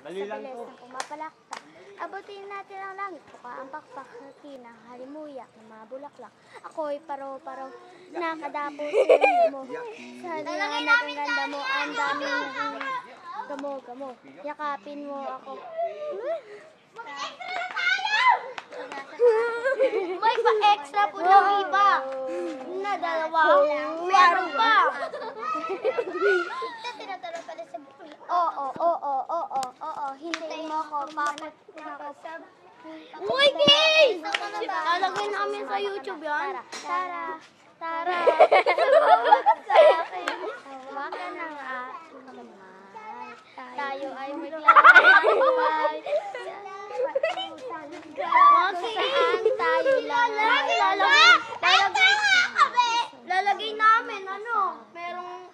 sa bilis ng pumapalakpak. Abutin natin ang langit, buka ang pakpak, hatina, halimuyak, ng mga bulaklak. Ako'y paro-paro, nakadapos sa mo. Sa liwanag ang ganda mo, ang daming gamo-gamo. Yakapin mo ako. May pa-extra po ng iba. Na dalawa. Meron pa. Tinataro pala sa bukli. Oo. Hintayin mo ako. Papot na ako. Uy, guys! Lalagay namin sa YouTube yan. Tara. Sumawag sa akin. Hawakan ng aking kamay. Tayo ay maglalakbay. Saan tayo lalagay namin, merong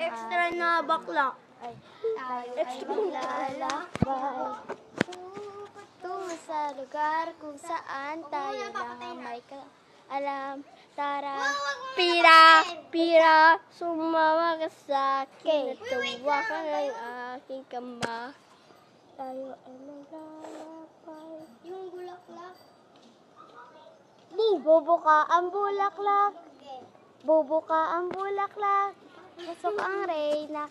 extra na bakla. Tayo ay maglalakbay tungo sa lugar kung saan tayo lang may alam. Tara, pira, sumawa ka sa akin. Tuwa ka ng aking kama. Tayo ay maglalakbay. Yung bulaklak. Bubuka ang bulaklak. Bubuka ang bulaklak. Pasok ang reyna.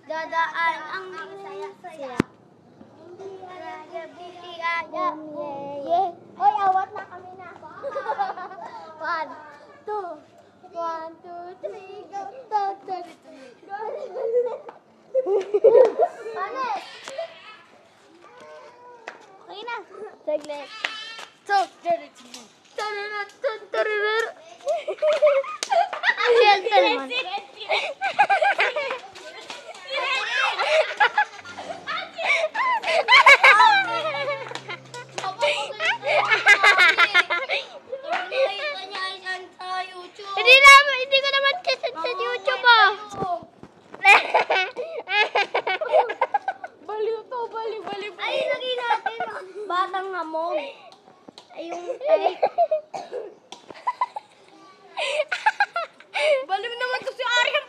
Dadaan ang saya. Hoy, awat na kami na. 1, 2, 3, go. Panis! Okay na. Saglit. Hindi ko naman sisad sa YouTube, oh. Baliw. Ay, lagay natin. Batang hamog. Baliw naman to si Arian.